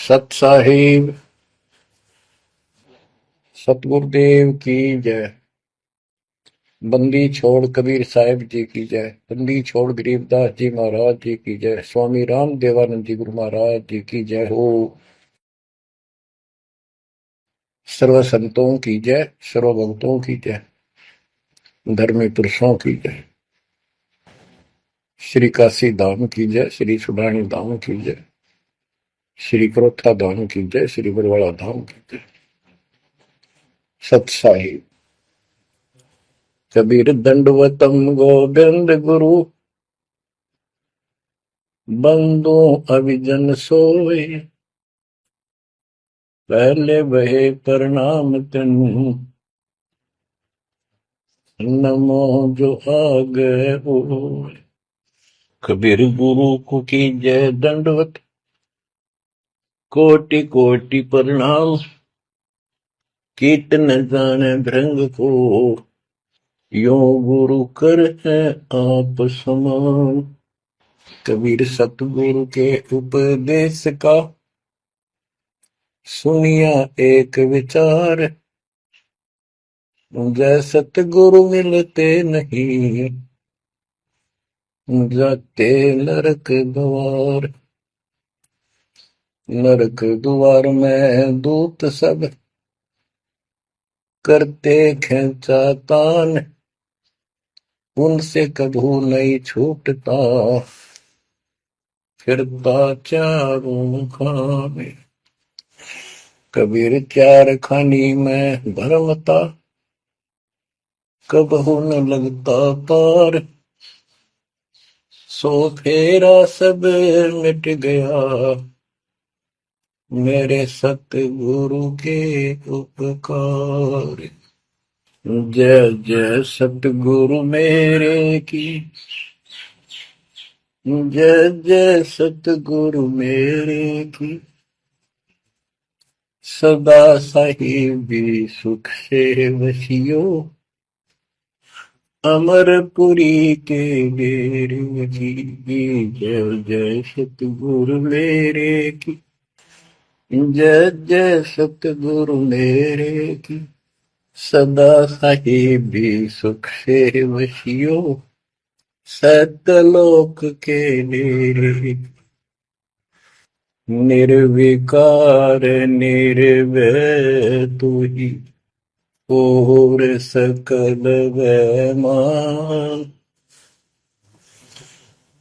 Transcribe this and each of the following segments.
सत साहिब सतगुरुदेव की जय। बंदी छोड़ कबीर साहिब जी की जय। बंदी छोड़ गरीबदास जी महाराज जी की जय। स्वामी राम देवानंद जी गुरु महाराज जी की जय हो। सर्व संतों की जय, सर्व भक्तों की जय, धर्मी पुरुषों की जय। श्री काशी धाम की जय, श्री सुडानी धाम की जय, श्री क्रोथा धाम की जय, श्री बरवाड़ा धाम की जय। सत साहिब कबीर दंडवतम गोविंद गुरु, बंदो अभिजन सोए, पहले बहे प्रणाम तनु, नमो जो आगे हो। कबीर गुरु को की जय दंडवत, कोटि कोटि प्रणाम, कीर्तन जाने भृंग को, यो गुरु कर है आप समान। कबीर सतगुरु के उपदेश का सुनिया एक विचार, जय सतगुरु मिलते नहीं, जाते नरक द्वार। नरक द्वार में दूत सब करते खेचा तान, उनसे कभू नहीं छूटता, फिरता चारों खाने। कबीर चार खानी में भरमता, कबहू न लगता पार। सो फेरा सब मिट गया, मेरे सतगुरु के उपकार। जय जय सतगुरु मेरे की, जय जय सतगुरु मेरे की। सदा साहिबी सुख से वसियो, अमरपुरी के डेरे की। जय जय सतगुरु मेरे की, जय जय सतगुरु मेरे की। सदा साहिबी सुख से वसियो, सतलोक के डेरे। निर्विकार निर्भय तू ही, और सकल वैमान।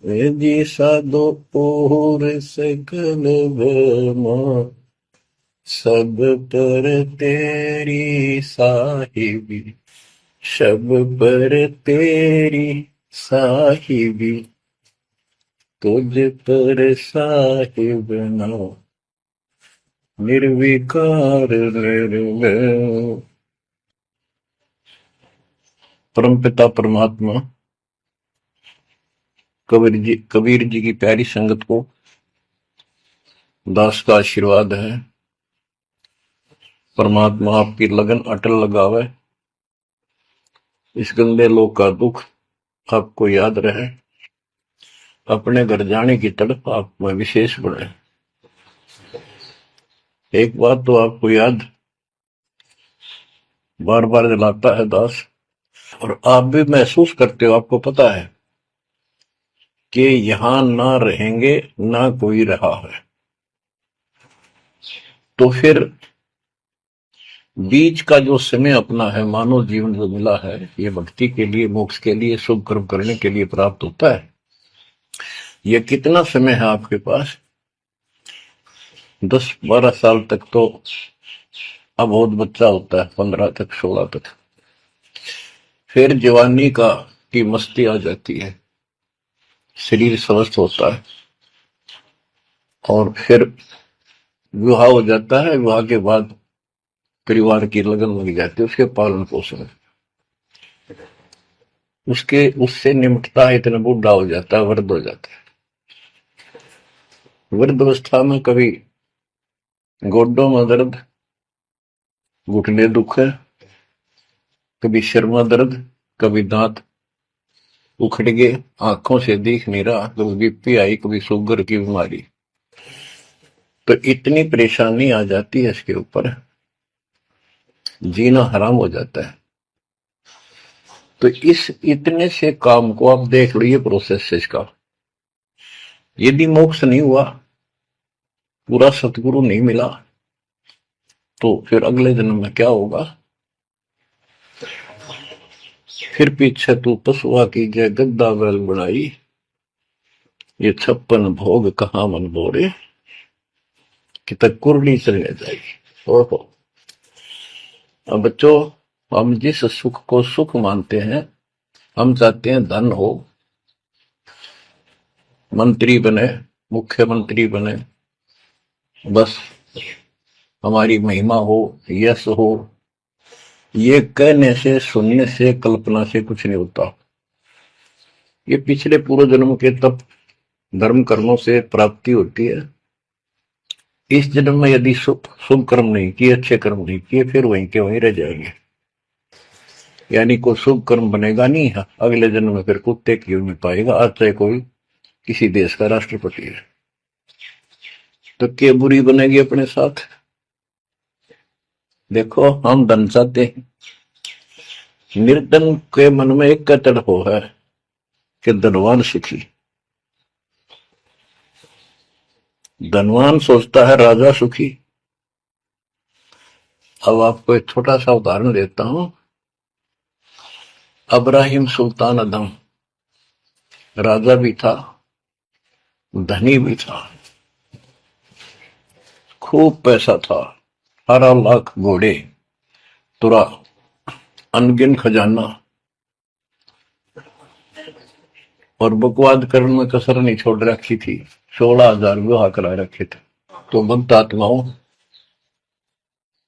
जी साधो और सकल वैमान, सब पर तेरी साहिबी, सब पर तेरी साहिबी। तुझ पर साहिब ना, निर्विकार निर्भय। परमपिता परमात्मा कबीर जी की प्यारी संगत को दास का आशीर्वाद है। परमात्मा आपकी लगन अटल लगावे, इस गंदे लोक का दुख आपको याद रहे, अपने घर जाने की तड़प आप में विशेष बढ़े। एक बात तो आपको याद बार बार दिलाता है दास, और आप भी महसूस करते हो, आपको पता है कि यहां ना रहेंगे ना कोई रहा है, तो फिर बीच का जो समय अपना है, मानव जीवन जो मिला है, ये भक्ति के लिए, मोक्ष के लिए, शुभ कर्म करने के लिए प्राप्त होता है। ये कितना समय है आपके पास? 10-12 साल तक तो अब बहुत बच्चा होता है, 15 तक, 16 तक। फिर जवानी की मस्ती आ जाती है, शरीर स्वस्थ होता है, और फिर विवाह हो जाता है। विवाह के बाद परिवार की लगन लग जाती है, उसके पालन पोषण, उससे निमटता है, इतना बूढ़ा हो जाता है, वृद्ध हो जाता है। वृद्धावस्था में कभी गोडों में दर्द, घुटने दुख है, कभी सिर में दर्द, कभी दांत उखड़ गए, आंखों से दिख नहीं रहा, कभी बीपी आई, कभी शुगर की बीमारी। तो इतनी परेशानी आ जाती है इसके ऊपर, जीना हराम हो जाता है। तो इस इतने से काम को आप देख लो, ये प्रोसेस है इसका। यदि मोक्ष नहीं हुआ, पूरा सतगुरु नहीं मिला, तो फिर अगले जन्म में क्या होगा? फिर पीछे तू पशुआ की जय गद्दा बैल बनाई, ये 56 भोग कहाँ मन बोरे, कि तक कुरली चलने जाएगी। ओहो। अब बच्चों, हम जिस सुख को सुख मानते हैं, हम चाहते हैं धन हो, मंत्री बने, मुख्यमंत्री बने, बस हमारी महिमा हो, यश हो। ये कहने से, सुनने से, कल्पना से कुछ नहीं होता। ये पिछले पूर्व जन्म के तप धर्म कर्मों से प्राप्ति होती है। इस जन्म में यदि शुभ कर्म नहीं किए, अच्छे कर्म नहीं किए, फिर वहीं के वहीं रह जाएंगे। यानी कोई शुभ कर्म बनेगा नहीं है, अगले जन्म में फिर कुत्ते की में पाएगा, आज चाहे कोई किसी देश का राष्ट्रपति है। तो क्या बुरी बनेगी अपने साथ? देखो, हम धन चाहते हैं, निर्धन के मन में एक कतड़ हो है कि धनवान सुखी। धनवान सोचता है राजा सुखी। अब आपको एक छोटा सा उदाहरण देता हूं। अब्राहिम सुल्तान अदम राजा भी था, धनी भी था, खूब पैसा था, 18 लाख घोड़े, तुरा, अनगिन खजाना, और बकवाद करने में कसर नहीं छोड़ रखी थी। 16,000 विवाह करा रखे थे। तो भक्त आत्माओं,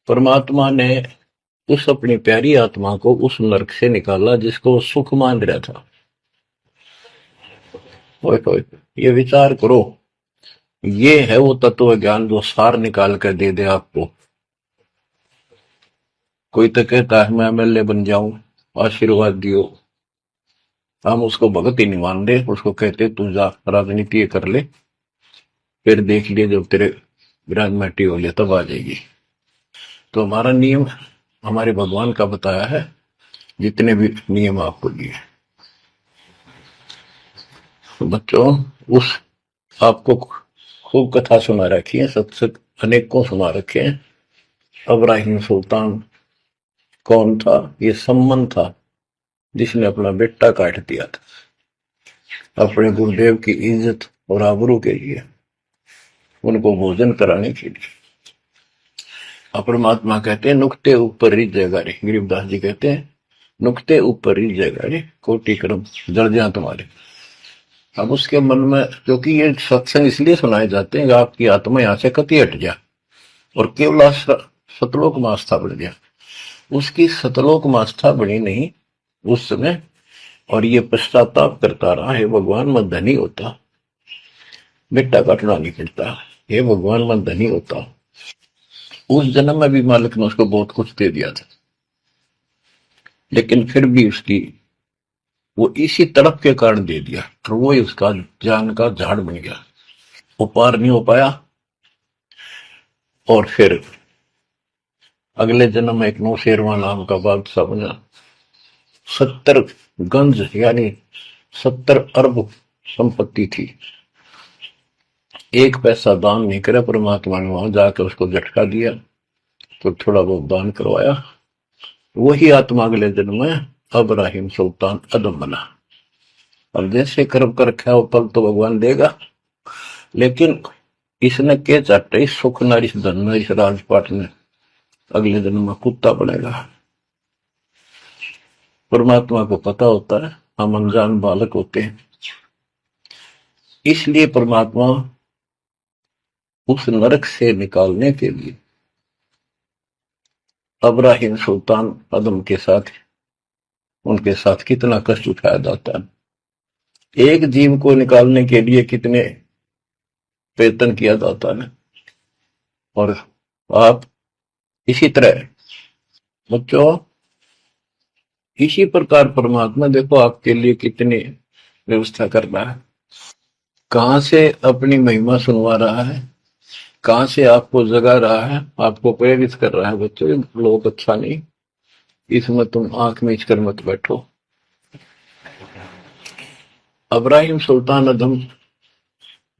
परमात्मा ने उस अपनी प्यारी आत्मा को उस नरक से निकाला जिसको वो सुख मान रहा था। ओए ओए, ये विचार करो, ये है वो तत्व ज्ञान जो सार निकाल कर दे दे आपको। कोई तो कहता है मैं एमएलए बन जाऊं, आशीर्वाद दियो। हम उसको भगत ही नहीं मान रहे, उसको कहते तू जा राजनीति कर ले, फिर देख लिए जब तेरे विराज माटी हो लिया तब आ जाएगी। तो हमारा नियम हमारे भगवान का बताया है, जितने भी नियम आपको दिए। बच्चों, उस आपको खूब कथा सुना रखी है, सत्संग अनेक को सुना रखे हैं। अब्राहिम सुल्तान कौन था? ये सम्मन था जिसने अपना बेटा काट दिया था अपने गुरुदेव की इज्जत और आबरू के लिए, उनको भोजन कराने के लिए। परमात्मा कहते हैं नुक्ते ऊपर रिझ जाएगा रे, गरीबदास जी कहते हैं नुक्ते ऊपर रिझ जाएगा रे, कोटि कर्म जड़ जाए तुम्हारे। अब उसके मन में, क्योंकि ये सत्संग इसलिए सुनाए जाते हैं कि आपकी आत्मा यहां से कति हट जाए और केवल सतलोक में आस्था बढ़ गया। उसकी सतलोक में आस्था बनी नहीं उस समय, और ये पश्चाताप करता रहा, हे भगवान मैं धनी होता, बेटा काटना नहीं पड़ता, हे भगवान मैं धनी होता। उस जन्म में भी मालिक ने उसको बहुत कुछ दे दिया था, लेकिन फिर भी उसकी वो इसी तड़प के कारण दे दिया, और वो ही उसका जान का झाड़ बन गया। वो पार नहीं हो पाया, और फिर अगले जन्म में एक नौशेरवा नाम का बादशाह बना। 70 गंज यानी 70 अरब संपत्ति थी। एक पैसा दान नहीं करे, परमात्मा ने वहां जाकर उसको झटका दिया तो थोड़ा बहुत दान करवाया। वही आत्मा अगले जन्म में अब्राहिम सुल्तान अदम बना। अब जैसे कर्म कर रखा है वो फल तो भगवान देगा, लेकिन इसने के चाटे सुख न इस धन न इस राजपाट में अगले जन्म में कुत्ता बनेगा। परमात्मा को पता होता है हम अनजान बालक होते हैं, इसलिए परमात्मा उस नरक से निकालने के लिए अब्राहिम सुल्तान अदम के साथ, उनके साथ कितना कष्ट उठाया जाता है। एक जीव को निकालने के लिए कितने प्रयत्न किया जाता है। और आप इसी तरह बच्चों, इसी प्रकार परमात्मा देखो आपके लिए कितनी व्यवस्था कर रहा है, कहां से अपनी महिमा सुनवा रहा है। कहां से आपको जगा रहा है, आपको प्रेरित कर रहा है बच्चों, ये लोग अच्छा नहीं, इसमें तुम आंख मीच कर मत बैठो। अब्राहिम सुल्तान अदम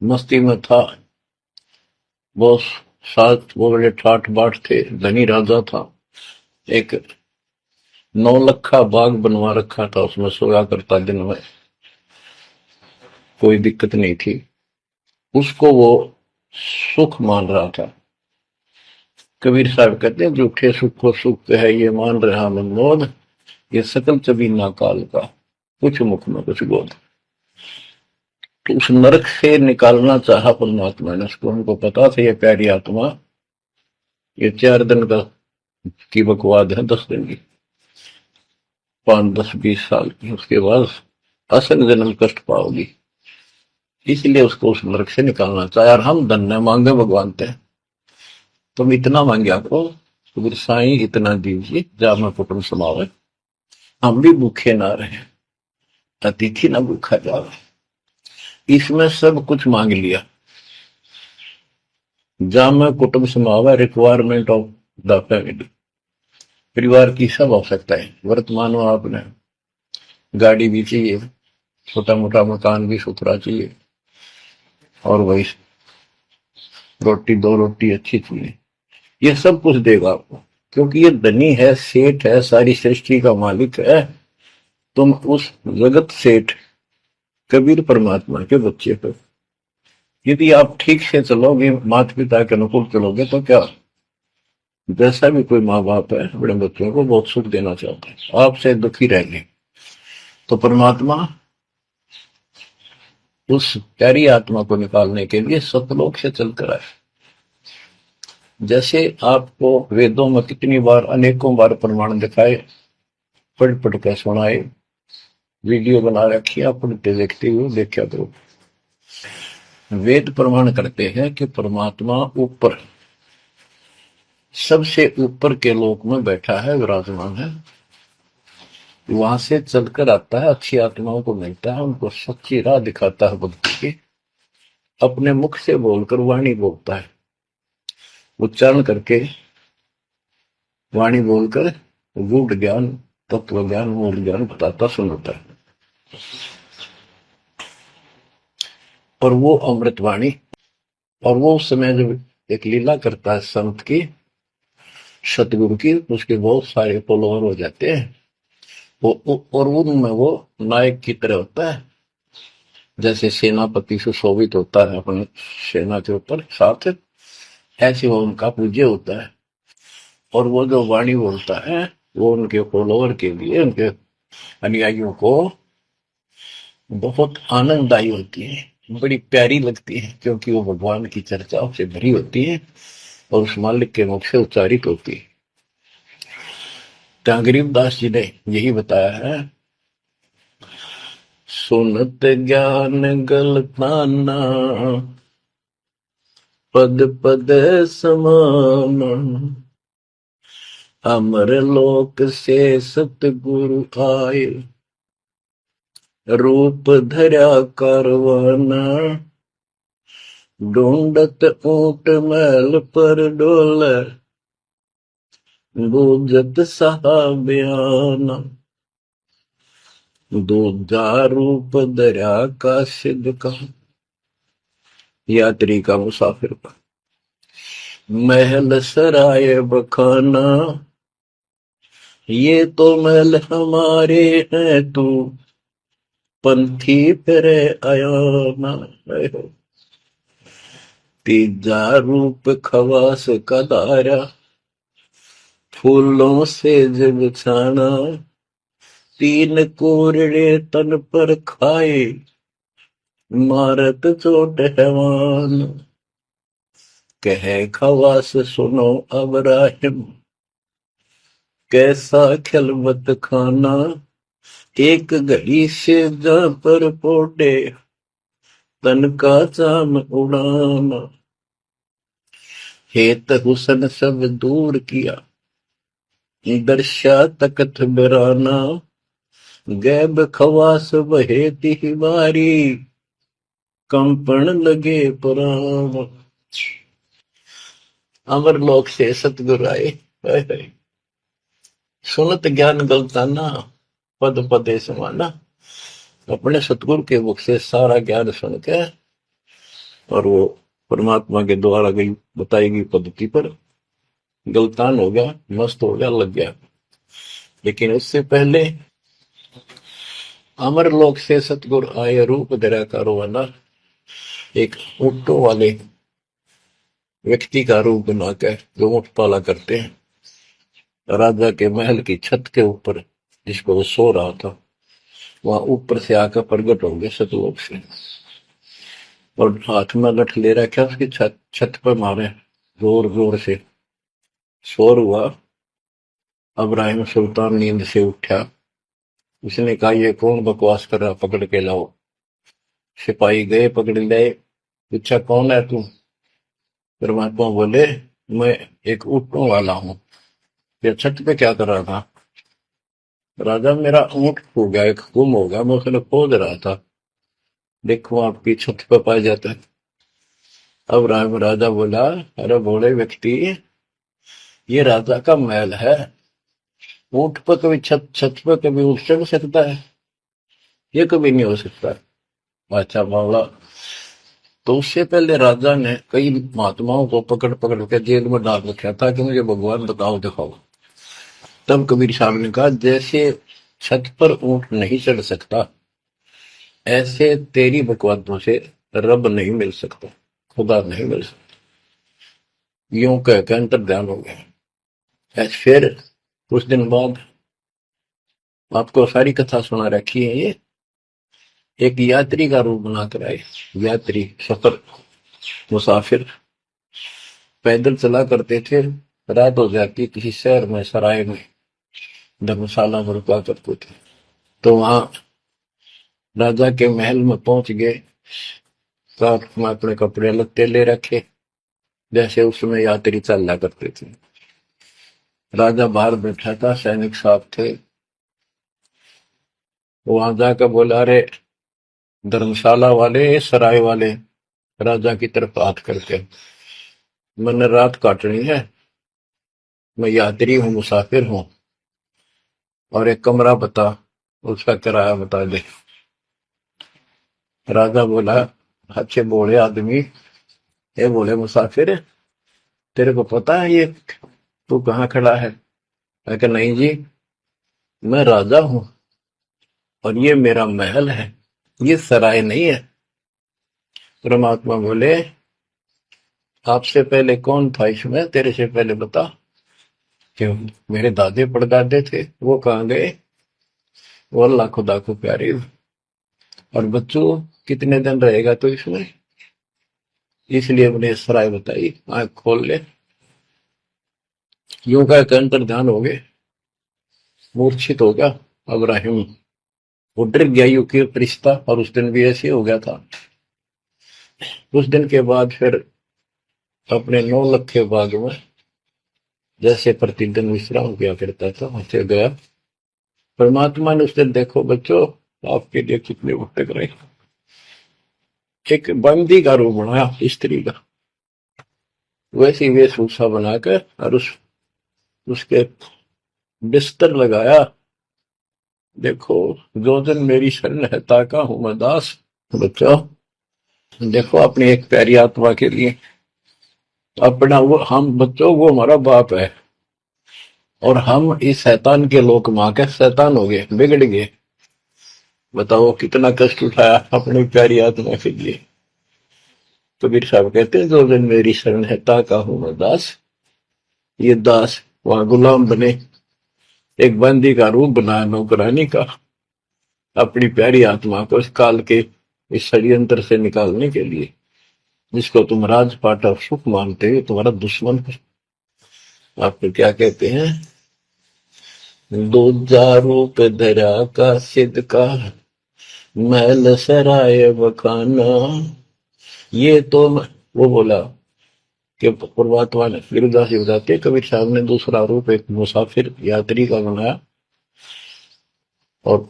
मस्ती में था, वो साथ वो बड़े ठाठ बाट थे, धनी राजा था। एक 9 लखा बाग बनवा रखा था, उसमें सोया करता दिन में, कोई दिक्कत नहीं थी उसको, वो सुख मान रहा था। कबीर साहब कहते हैं, झूठे सुख को सुख है ये मान रहा मनमोद, ये सकल चबीना काल का, कुछ मुख में कुछ बोध। तो उस नरक से निकालना चाहा परमात्मा ने उसको, उनको पता था ये प्यारी आत्मा, ये 4 दिन का की बकवाद है, 10 दिन की, 5, 10, 20 साल की, उसके बाद असल जन्म कष्ट पाओगी, इसलिए उसको उस नरक से निकालना चाहे। और हम धन्य मांगे भगवान थे, तुम इतना मांगे आपको, तो साईं इतना दीजिए जामा कुटुंब समावे, हम भी भूखे ना रहे, अतिथि ना भूखा जावे। इसमें सब कुछ मांग लिया। जामा कुटुंब समावे, रिक्वायरमेंट ऑफ द फैमिली, परिवार की सब आवश्यकताएं। वर्तमान में आपने गाड़ी भी चाहिए, छोटा मोटा मकान भी सुथरा चाहिए, और वही रोटी, 2 रोटी अच्छी चाहिए, ये सब कुछ देगा आपको, क्योंकि ये धनी है, सेठ है, सारी सृष्टि का मालिक है। तुम उस जगत सेठ कबीर परमात्मा के बच्चे हो। यदि आप ठीक से चलोगे, माता पिता के अनुकूल चलोगे, तो क्या, जैसा भी कोई माँ बाप है अपने बच्चों को बहुत सुख देना चाहते हैं, आपसे दुखी रहेंगे, तो परमात्मा उस प्यारी आत्मा को निकालने के लिए सतलोक से चलकर आए। जैसे आपको वेदों में कितनी बार, अनेकों बार प्रमाण दिखाए, पढ़ पढ़ कर सुनाए, वीडियो बना रखी, आप पढ़ते देखते हुए देखा करो। वेद प्रमाण करते हैं कि परमात्मा ऊपर, सबसे ऊपर के लोक में बैठा है, विराजमान है, वहां से चलकर आता है, अच्छी आत्माओं को मिलता है, उनको सच्ची राह दिखाता है भक्ति की, अपने मुख से बोलकर वाणी बोलता है, उच्चारण करके वाणी बोलकर गूढ़ ज्ञान, तत्व ज्ञान, मूल ज्ञान बताता सुनाता है। और वो अमृतवाणी, और वो उस समय जब एक लीला करता है संत की, सतगुरु की, उसके बहुत सारे फॉलोअर हो जाते हैं, और उनमें वो नायक की तरह होता है, जैसे सेनापति सुशोभित होता है अपने सेना के ऊपर साथ, ऐसे वो उनका पूज्य होता है। और वो जो वाणी बोलता है, वो उनके फॉलोअर के लिए, उनके अनुयायियों को बहुत आनंददायी होती है, बड़ी प्यारी लगती है, क्योंकि वो भगवान की चर्चाओं से भरी होती है और उस मालिक के मुख से उच्चारित होती है। तो गरीबदास जी ने यही बताया है, सुनत ज्ञान गलताना, पद पद समान, अमर लोक से सतगुरु आए, रूप धरा करवाना, ढूंढत ऊंट मैल पर डोले, बूझत साहबियाना, दूजा रूप दरिया का सिद्ध का, यात्री का, मुसाफिर का, महल सराय बखाना, ये तो महल हमारे हैं, तू पंथी फिरे आयाना। तीजा रूप खवास का दारा, फूलों से जब छाना, 3 कोरड़े तन पर खाए, मारत चोट हैवान, कहे खवास सुनो अब राहिम, कैसा खिलवत खाना, एक घड़ी से जा पर पोटे, तन का चाम उड़ाना, हेत हुसन सब दूर किया, दर्शा तकत बिराना, गैब खवास बहे तिहवारी, कंपन लगे पुराण। अमर लोक से सतगुरु आए, हाय हाय। सुनत ज्ञान गलताना, पद पदे समाना। अपने सतगुरु के मुख से सारा ज्ञान सुन के और वो परमात्मा के द्वारा गई बताई गई पद्धति पर गलतान हो गया, मस्त हो गया, लग गया। लेकिन उससे पहले अमर लोक से सतगुरु आए, रूप धरा कारोबाना। एक ऊँटों वाले व्यक्ति का रूप बनाकर जो ऊँट पाला करते हैं, राजा के महल की छत के ऊपर जिसको वो सो रहा था, वहां ऊपर से आकर प्रकट हो गए सतलोक से, और हाथ में लठ ले रखा, उसकी छत छत पर मारे जोर जोर से। शोर हुआ। अब्राहिम सुल्तान नींद से उठा। उसने कहा, ये कौन बकवास कर रहा, पकड़ के लाओ। सिपाही गए, पकड़ लाए। पूछा, कौन है तू? परमात्मा बोले, मैं एक ऊँटों वाला हूँ। ये छत पे क्या कर रहा था? राजा, मेरा ऊँट खो गया, एक गुम हो गया, मैं उसने खोज रहा था, देखो आपकी छत पे पाया जाता है। अब राजा बोला, अरे भोले व्यक्ति, ये राजा का महल है, ऊँट पर कभी छत छत पर कभी उठ चढ़ सकता है? ये कभी नहीं हो सकता। अच्छा बावला। तो उससे पहले राजा ने कई महात्माओं को पकड़ पकड़ के जेल में डाल रखा था कि मुझे भगवान बताओ, दिखाओ। तब कबीर साहब ने कहा, जैसे छत पर ऊँट नहीं चढ़ सकता, ऐसे तेरी बकवादों से रब नहीं मिल सकता, खुदा नहीं मिल सकता। यूं कहकर अंतर ध्यान हो गया। ऐसे फिर कुछ दिन बाद आपको सारी कथा सुना रखी है। ये एक यात्री का रूप बनाकर आए। यात्री, सफर, मुसाफिर पैदल चला करते थे। रात हो जाती, किसी शहर में, सराय में, धर्मशाला में रुका करते थे। तो वहां राजा के महल में पहुंच गए। साथ में अपने कपड़े लत्ते ले रखे, जैसे उसमें यात्री चला करते थे। राजा बाहर बैठा था, सैनिक साहब थे। वहां जाकर बोला, अरे धर्मशाला वाले, सराय वाले, राजा की तरफ हाथ करके, मैंने रात काटनी है, मैं यात्री हूँ, मुसाफिर हूँ, और एक कमरा बता, उसका किराया बता दे। राजा बोला, अच्छे बोले आदमी, ये बोले मुसाफिर, तेरे को पता है ये तू कहाँ खड़ा है? मैं कहा, नहीं जी, मैं राजा हूँ और ये मेरा महल है, ये सराय नहीं है। परमात्मा बोले, आपसे पहले कौन था इसमें, तेरे से पहले बता। क्यों? मेरे दादे परदादे थे, वो कहाँ गए? वो अल्लाह खुदा को प्यारे। और बच्चों, कितने दिन रहेगा तो इसमें? इसलिए उन्हें सराय बताई, आंख खोल ले। यूं का अंतर ध्यान हो गए, मूर्छित हो गया अब्राहिम। वो डर गया, यू के रिश्ता, और उस दिन भी ऐसे हो गया था। उस दिन के बाद फिर अपने 9 लखे बाग में जैसे प्रतिदिन विश्राम किया करता था, वैसे गया। परमात्मा ने उस दिन, देखो बच्चों, आपके लिए कितने भटक रहे, एक बंदी का रूप बनाया, स्त्री का, वैसी वेशभूषा बनाकर, और उसके बिस्तर लगाया। देखो, जो दिन मेरी शरण है, ताका हूं मैं दास। बच्चों देखो, अपनी एक प्यारी आत्मा के लिए अपना, वो हम बच्चों, वो हमारा बाप है, और हम इस शैतान के लोक मां के शैतान हो गए, बिगड़ गए। बताओ कितना कष्ट उठाया अपनी प्यारी आत्मा के लिए। कबीर साहब कहते हैं, जो दिन मेरी शरण है, ताका हूं मैं दास। ये दास वहां गुलाम बने, एक बंदी का रूप बनाया नौकरानी का, अपनी प्यारी आत्मा को इस काल के इस षड्यंत्र से निकालने के लिए, जिसको तुम राजपाट और सुख मानते हो, तुम्हारा दुश्मन है। आपको क्या कहते हैं? दूजा रूप धरा का सिद्ध का, महल सराय बखाना। ये तो वो बोला कि परमात्मा ने, गिरिदास जी बताते, कबीर साहब ने दूसरा रूप एक मुसाफिर यात्री का बनाया, और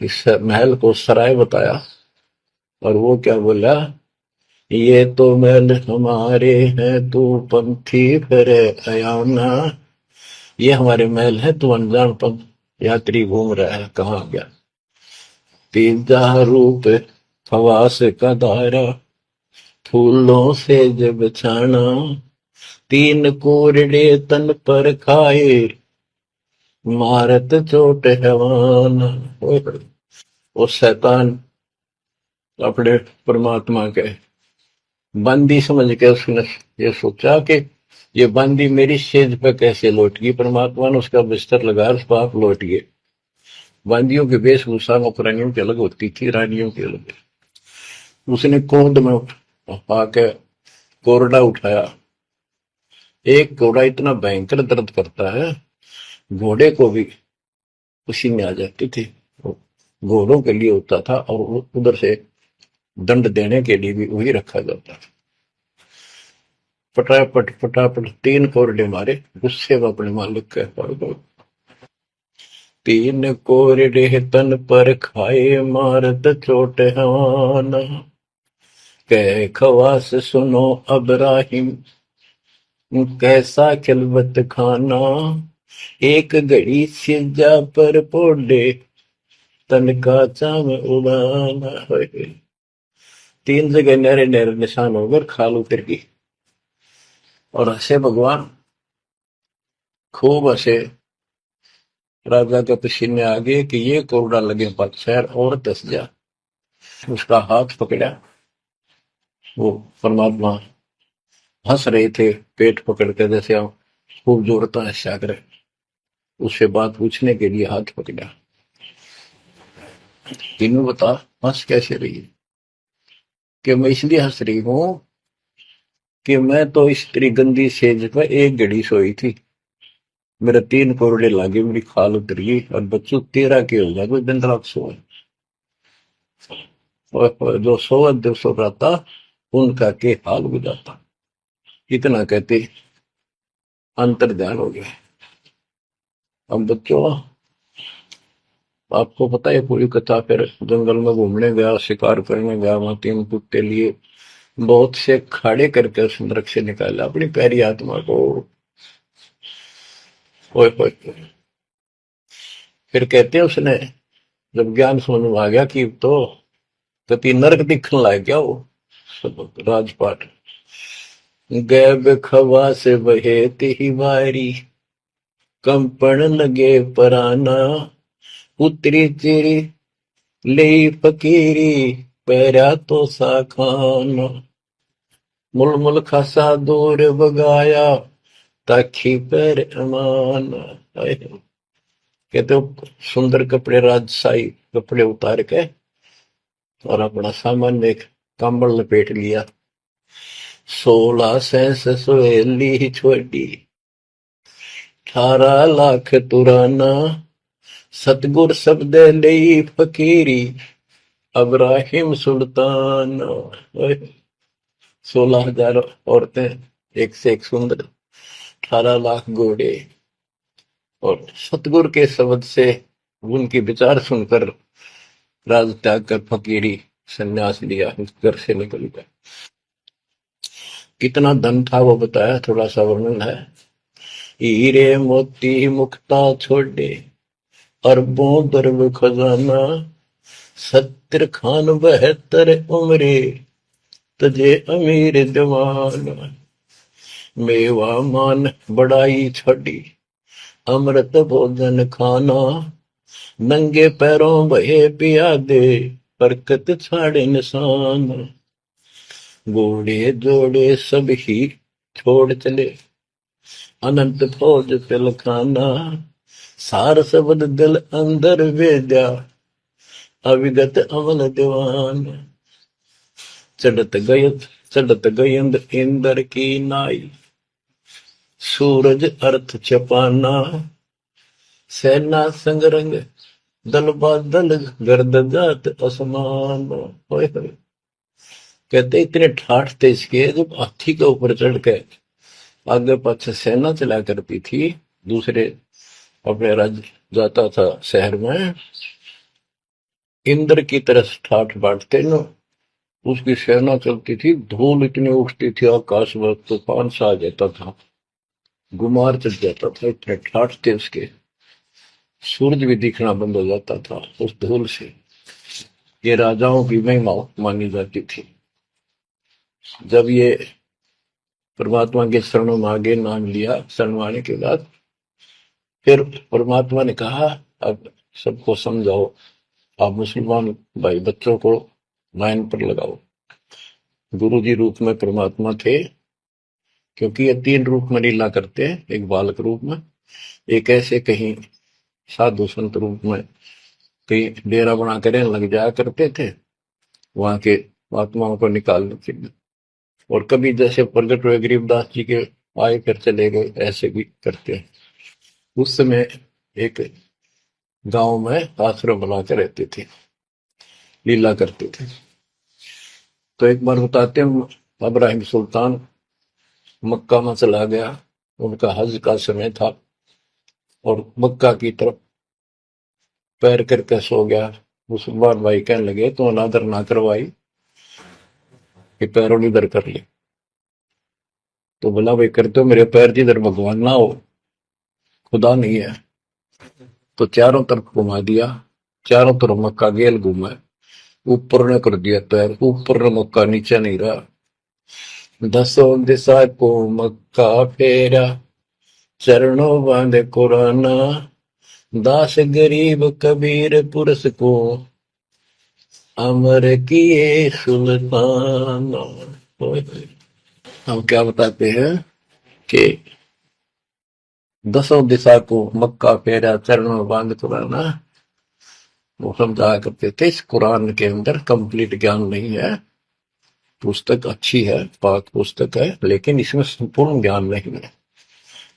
इस महल को सराय बताया। और वो क्या बोला ये तो महल हमारे हैं, तू पंथी फिर अयाना। ये हमारे महल है, तू अनजान पंथ यात्री घूम रहा है, कहाँ गया। तीजा रूप खवास का दायरा, फूलों से जब छाना। तीन कोरडे तन पर खाए, मारत चोट हैवान। वो शैतान अपने परमात्मा के बंदी समझ के उसने ये सोचा कि ये बंदी मेरी सेज पे कैसे लौट गई। परमात्मा ने उसका बिस्तर लगाया, उस पाप लौट गए। बंदियों की वेशभूषा नौकरानियों की अलग होती थी, रानियों की अलग। उसने कोर्ट में आके कोरडा उठाया। एक घोड़ा इतना भयंकर दर्द करता है, घोड़े को भी उसी में आ जाती थी। घोड़ों के लिए होता था और उधर से दंड देने के लिए भी वही रखा जाता था। फटाफट फटाफट तीन कोरडे मारे, गुस्से में अपने मालिक के पड़ गए। तीन कोरडे तन पर खाए, मारत चोट हवान। कह खवास सुनो अबराहिम, कैसा खिलवत खाना। एक घड़ी सिजा पर पोडे, तन का चाम उड़ाना। तीन जगह नहरे नहरे निशान होकर खाल उतर गई। और हंसे भगवान, खूब हंसे। राजा के पसीने आ गए कि ये कोरडा लगे पातशाह और दस जा। उसका हाथ पकड़ा। वो परमात्मा हंस रहे थे, पेट पकड़ के, जैसे हम खूब जोरता है सागर। उससे बात पूछने के लिए हाथ पकड़ा। तीनों बता, हंस कैसे रही है। कि मैं इसलिए हंस रही हूं कि मैं तो इस तेरी गंदी सेज पर एक घड़ी सोई थी, मेरे तीन कोरडे लागे, मेरी खाल उतर गई, और बच्चों तेरा के हो गया कोई दिन रात सोए। और जो सोवत दिवसों रहता, उनका के हाल बुझाता। इतना कहते अंतर ध्यान हो गया। अब बच्चों, आपको पता है पूरी कथा। फिर जंगल में घूमने गया, शिकार करने गया, वहां तीन कुत्ते लिए, बहुत से खाड़े करके उस नरक से निकाला अपनी प्यारी आत्मा को। ओए ओए। फिर कहते हैं उसने जब ज्ञान समझ में आ गया कि तो कति नरक दिखने लग गया वो। सब राजपाट गैब खवा से बहे ही वारी, कंपन लगे पराना। उतरी तेरी ले फकीरी, पैरा तो सा खाना। मुलमुल खासा दूर बगाया, ताखी पैर अमान। कहते हो सुंदर कपड़े, राजशाही कपड़े उतार के और अपना सामान एक कंबल लपेट लिया। 16 सहेली ही छोटी, 18 लाख तुराना। सतगुर शब्द ले फकीरी, अब्राहिम सुल्तान। 16,000 औरतें, एक से एक सुंदर, 18 लाख घोड़े, और सतगुरु के शब्द से उनके विचार सुनकर राज त्याग कर फकीरी संन्यास लिया, उस घर से निकल गया। कितना धन था वो बताया, थोड़ा सा वर्णन है। हीरे मोती मुक्ता छोड़े, अरबों दरब खजाना। 70 खान 72 उम्रे, तजे अमीर जवान। मेवा मान बढ़ाई छड़ी, अमृत भोजन खाना। नंगे पैरों बहे पियादे, बरकत छाड़े निशान। घोड़े जोड़े सब ही छोड़ चले, अनंत फौज तिलखाना। सार शब्द दिल अंदर वेद्या, अविगत अमल दीवान। चढ़त गयंद इंद्र की नाई, सूरज अर्थ छपाना। सेना संगरंग दल बादल, गर्द जात असमान। होए होए। कहते इतने ठाठ थे इसके, जब हाथी के ऊपर चढ़ के आगे पाछे सेना चला करती थी, दूसरे अपने राज्य जाता था शहर में, इंद्र की तरह ठाठ बांटते नो। उसकी सेना चलती थी, धूल इतनी उठती थी आकाश में, तूफान सा आ जाता था, गुमार चढ़ जाता था, इतने ठाठ थे उसके, सूरज भी दिखना बंद हो जाता था उस धूल से। ये राजाओं की महिमा मानी जाती थी। जब ये परमात्मा के शरणों में आगे नाम लिया, शरण आने के बाद फिर परमात्मा ने कहा, अब सबको समझाओ, आप मुसलमान भाई बच्चों को लाइन पर लगाओ। गुरु जी रूप में परमात्मा थे, क्योंकि ये तीन रूप में लीला करते हैं, एक बालक रूप में, एक ऐसे कहीं साधु संत रूप में कहीं डेरा बना कर लग जाया करते थे वहां के आत्माओं को निकालने के लिए, और कभी जैसे प्रगट हुए गरीबदास जी के आए कर चले गए, ऐसे भी करते हैं। उस समय एक गांव में आश्रम बना कर रहते थे, लीला करते थे। तो एक बार बताते हैं, इब्राहिम सुल्तान मक्का में चला गया, उनका हज का समय था, और मक्का की तरफ पैर करके सो गया। मुसलमान भाई कहने लगे, तो अनादर ना करवाई कि पैरों इधर कर ले। तो बोला, भाई करते हो मेरे पैर जिधर भगवान ना हो, खुदा नहीं है। तो चारों तरफ घुमा दिया, चारों तरफ मक्का गेल घूमा, ऊपर ने कर दिया पैर, ऊपर ने मक्का, नीचे नहीं रहा। दसों दिशा को मक्का फेरा, चरणों बांधे कुराना, दास गरीब कबीर पुरस को, अमर किए सुल्तान। हम क्या बताते हैं कि दसों दिशा को मक्का फेरा, चरणों में बांध कुराना, वो समझाया करते थे। इस कुरान के अंदर कंप्लीट ज्ञान नहीं है, पुस्तक अच्छी है, पाक पुस्तक है, लेकिन इसमें संपूर्ण ज्ञान नहीं है।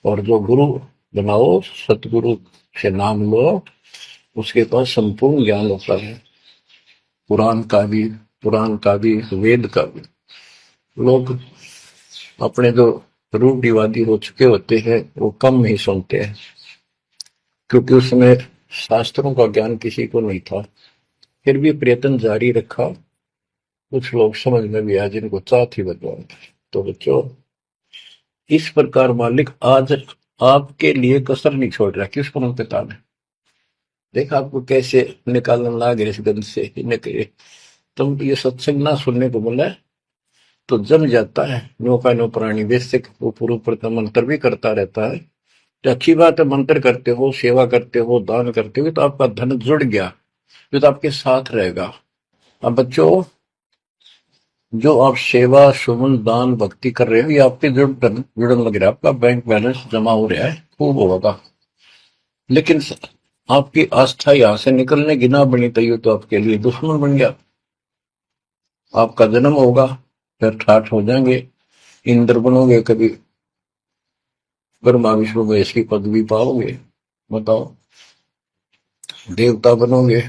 और जो गुरु बनाओ, सतगुरु से नाम लो, उसके पास संपूर्ण ज्ञान होता है, पुराण का भी, वेद का भी। लोग अपने जो रूढ़िवादी हो चुके होते हैं, वो कम ही सुनते हैं, क्योंकि उसमें शास्त्रों का ज्ञान किसी को नहीं था। फिर भी प्रयत्न जारी रखा, कुछ लोग समझ में भी आया जिनको चाह थी भगवान। तो बच्चों, इस प्रकार मालिक आज आपके लिए कसर नहीं छोड़ रहा। किस पर पिता ने देखा आपको कैसे निकालने लगे इस गंध से, निकले। तुम ये सत्संग ना सुनने को बोला है तो जम जाता है, नौका नो प्राणी बेसिक ऊपर ऊपर का मंत्र भी करता रहता है। तो अच्छी बात है, मंत्र करते हो, सेवा करते हो, दान करते हो, तो आपका धन जुड़ गया, जो तो आपके साथ रहेगा। अब बच्चों, जो आप सेवा, सुमन, दान, भक्ति कर रहे हो, ये आपके जुड़न लग रहा है, आपका बैंक बैलेंस जमा हो रहा है, खूब होगा। लेकिन आपकी आस्था यहां से निकलने की ना बनी तैयो, तो आपके लिए दुश्मन बन गया। आपका जन्म होगा, फिर ठाठ हो जाएंगे, इंद्र बनोगे, कभी ब्रह्मा विष्णु महेश की पदवी पाओगे, बताओ, देवता बनोगे,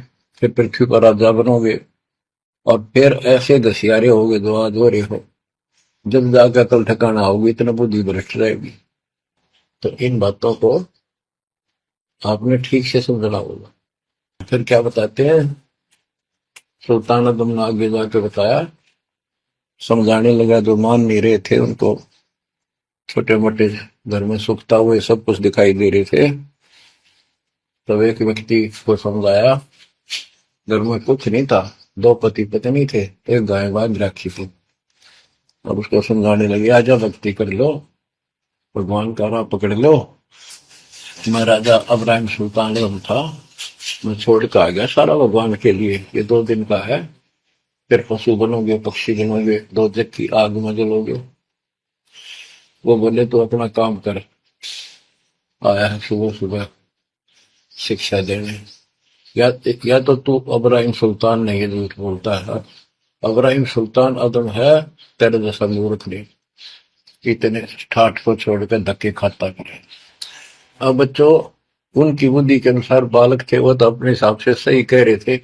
फिर पृथ्वी पर राजा बनोगे, और फिर ऐसे घसियारे होगे जो आज हो रहे हो। जब जाकर कल ठिकाना होगी, इतना बुद्धि भ्रष्ट रहेगी। तो इन बातों को आपने ठीक से समझना होगा। फिर क्या बताते हैं, सुल्तान आदम ने आगे जाके बताया, समझाने लगा, जो मान नहीं रहे थे उनको, छोटे मोटे घर में सुखता हुए सब कुछ दिखाई दे रहे थे। तब एक व्यक्ति को समझाया, घर में कुछ नहीं था, दो पति पत्नी थे, एक गाय बांध रखी थी। अब उसको समझाने लगे, आजा भक्ति कर लो, भगवान का राह पकड़ लो। मैं राजा इब्राहिम सुल्तान था, मैं छोड़ के आ गया सारा भगवान के लिए, ये 2 दिन का है, फिर पशु बनोगे, पक्षी बनोगे, दो जग की आग में जलोगे। वो बोले, तो अपना काम कर, आया है सुबह सुबह शिक्षा देने। या तो तू इब्राहिम सुल्तान नहीं, झूठ बोलता है। इब्राहिम सुल्तान आदम है, तेरे जैसा मूर्ख नहीं, इतने ठाठ को छोड़कर धक्के खाता करे। अब बच्चों, उनकी बुद्धि के अनुसार बालक थे, वो तो अपने हिसाब से सही कह रहे थे,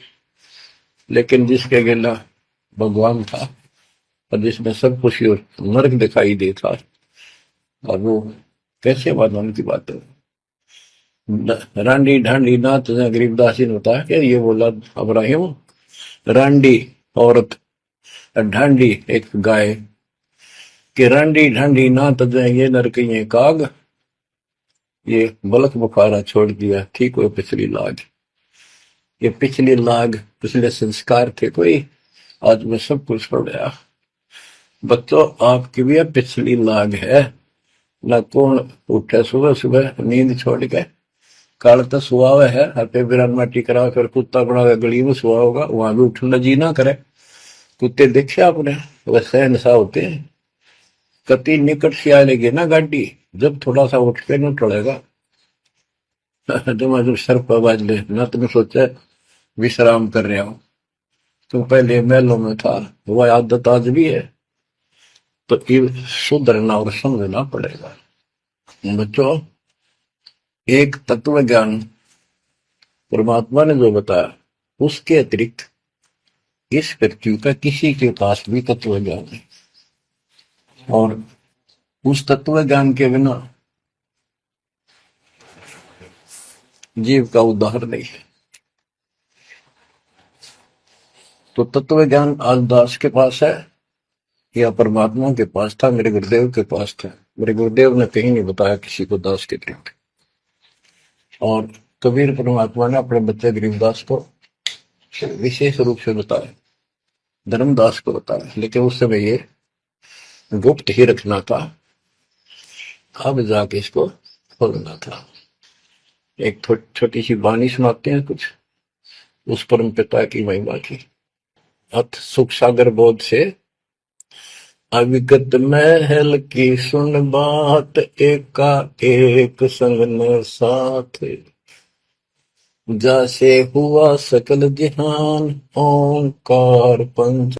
लेकिन जिसके गिला भगवान था, और जिसमें सब कुछ नर्क दिखाई देता, और वो कैसे भगवान की बात है। रांडी ढांडी नाथ, गरीबदास जी ने बताया कि ये बोला इब्राहिम, रांडी औरत ढांडी एक गाय कि रंडी ढंडी ना तजे ये नरकिये काग, ये बलक बुखारा छोड़ दिया ठीक हुए पिछली लाग। ये पिछली लाग पिछले संस्कार थे कोई, आज मैं सब कुछ छोड़ गया। बच्चों आपकी भी पिछली लाग है ना। कौन उठे सुबह सुबह नींद छोड़ के, काल तो सुहावे है हटे बिरान माटी करा कर कुत्ता बना के गली में सुहा होगा, वहां भी उठना जी ना करे। कुत्ते देखे आपने वैसे नशा होते हैं, कति निकट से आ लेगी ना गाड़ी, जब थोड़ा सा उठ के न टलेगा जब सर पर बाज ले ना, तुम सोचा विश्राम कर रहे हो, तुम पहले महलों में था, वह आदत आज भी है, तो ये सुधरना और समझना पड़ेगा। बच्चों एक तत्व ज्ञान परमात्मा ने जो बताया, उसके अतिरिक्त इस व्यक्ति का किसी के पास भी तत्व ज्ञान नहीं, और उस तत्व ज्ञान के बिना जीव का उद्धार नहीं है। तो तत्व ज्ञान आज दास के पास है या परमात्मा के पास था, मेरे गुरुदेव के पास था। मेरे गुरुदेव ने कहीं नहीं बताया किसी को दास के अतिरिक्त। और कबीर परमात्मा ने अपने बच्चे गरीबदास को विशेष रूप से बताया, धर्मदास को बताया, लेकिन उस समय ये गुप्त ही रखना था, अब जाके इसको खोलना था। एक छोटी सी वाणी सुनाते हैं कुछ उस परम पिता की महिमा की। अथ सुख सागर बोध से अविगत महल की सुन बात, एका एक संग न साथ, जैसे हुआ सकल जहान ओंकार पंच